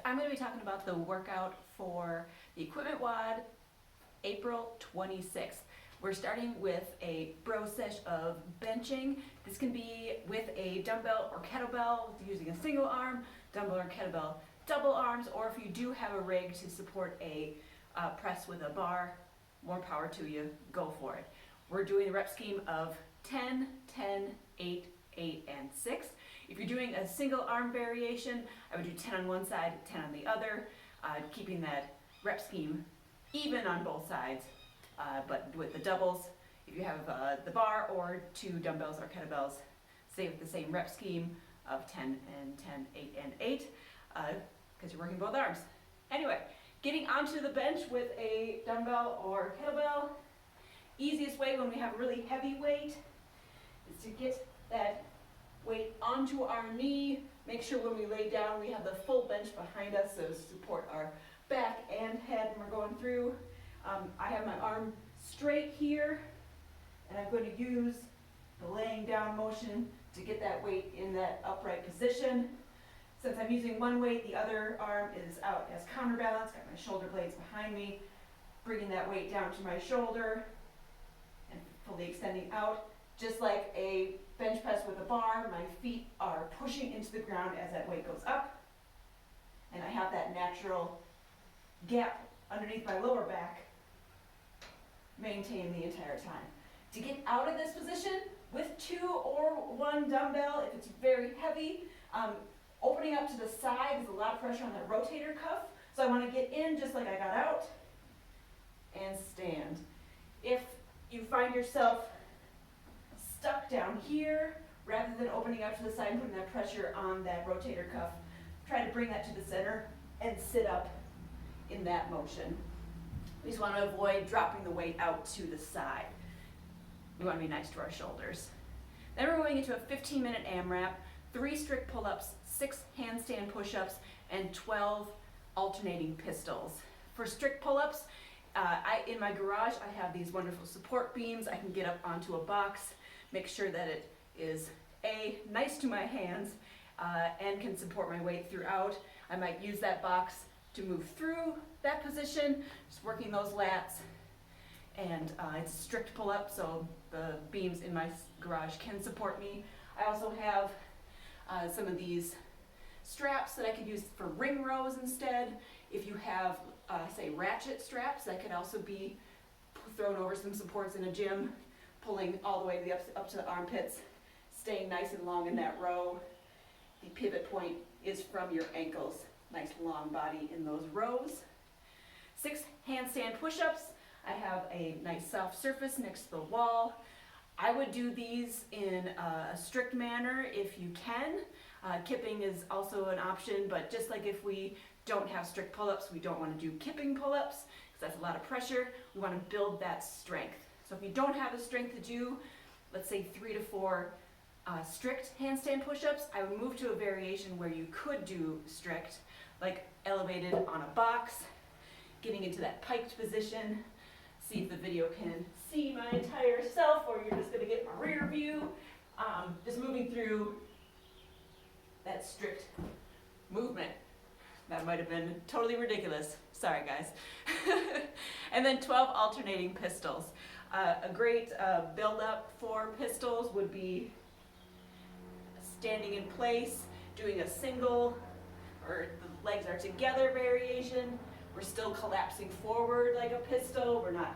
I'm going to be talking about the workout for the equipment WOD April 26th. We're starting with a bro sesh of benching. This can be with a dumbbell or kettlebell using a single arm, dumbbell or kettlebell double arms, or if you do have a rig to support a press with a bar, more power to you, go for it. We're doing the rep scheme of 10, 10, 8, 8, and 6. If you're doing a single arm variation, I would do 10 on one side, 10 on the other, keeping that rep scheme even on both sides. But with the doubles, if you have the bar or two dumbbells or kettlebells, stay with the same rep scheme of 10 and 10, 8 and 8, because you're working both arms. Anyway, getting onto the bench with a dumbbell or kettlebell, easiest way when we have really heavy weight is to get that weight onto our knee. Make sure when we lay down we have the full bench behind us, so support our back and head when we're going through. I have my arm straight here, and I'm going to use the laying down motion to get that weight in that upright position. Since I'm using one weight, the other arm is out as counterbalance, got my shoulder blades behind me, bringing that weight down to my shoulder and fully extending out. Just like a bench press with a bar, my feet are pushing into the ground as that weight goes up, and I have that natural gap underneath my lower back maintained the entire time. To get out of this position with two or one dumbbell, if it's very heavy, opening up to the side is a lot of pressure on that rotator cuff, so I want to get in just like I got out and stand. If you find yourself stuck down here, rather than opening up to the side and putting that pressure on that rotator cuff, try to bring that to the center and sit up in that motion. We just want to avoid dropping the weight out to the side. We want to be nice to our shoulders. Then we're going into a 15-minute AMRAP, 3 strict pull-ups, 6 handstand push-ups, and 12 alternating pistols. For strict pull-ups, in my garage I have these wonderful support beams. I can get up onto a box, make sure that it is nice to my hands, and can support my weight throughout. I might use that box to move through that position, just working those lats. And it's a strict pull-up, so the beams in my garage can support me. I also have some of these straps that I could use for ring rows instead. If you have, say, ratchet straps, that could also be thrown over some supports in a gym, pulling all the way up to the armpits, staying nice and long in that row. The pivot point is from your ankles. Nice long body in those rows. 6 handstand push-ups. I have a nice soft surface next to the wall. I would do these in a strict manner if you can. Kipping is also an option, but just like if we don't have strict pull-ups, we don't want to do kipping pull-ups because that's a lot of pressure. We want to build that strength. So if you don't have the strength to do, let's say 3 to 4 strict handstand push-ups, I would move to a variation where you could do strict, like elevated on a box, getting into that piked position. See if the video can see my entire self, or you're just going to get my rear view. Just moving through that strict movement. That might have been totally ridiculous. Sorry, guys. And then 12 alternating pistols. A great build-up for pistols would be standing in place, doing a single, or the legs are together variation. We're still collapsing forward like a pistol. We're not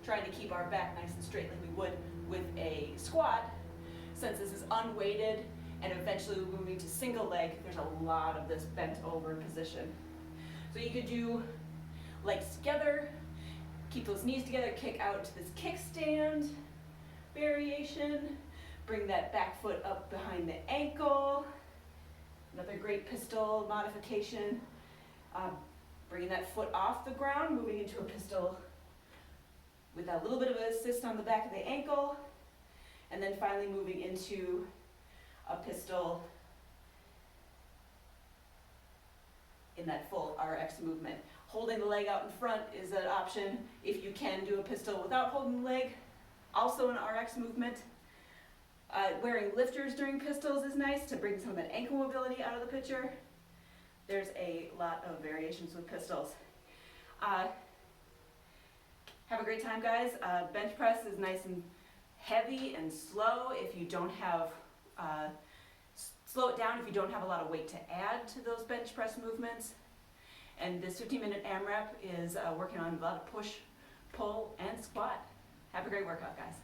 trying to keep our back nice and straight like we would with a squat. Since this is unweighted and eventually we're moving to single leg, there's a lot of this bent over position. So you could do legs together, keep those knees together, kick out to this kickstand variation, bring that back foot up behind the ankle. Another great pistol modification. Bringing that foot off the ground, moving into a pistol with a little bit of an assist on the back of the ankle, and then finally moving into a pistol in that full RX movement. Holding the leg out in front is an option if you can do a pistol without holding the leg, also an RX movement. Wearing lifters during pistols is nice to bring some of that ankle mobility out of the picture. there's a lot of variations with pistols. Have a great time, guys. Bench press is nice and heavy and slow. If you don't have, slow it down if you don't have a lot of weight to add to those bench press movements. And this 15-minute AMRAP is working on a lot of push, pull, and squat. Have a great workout, guys.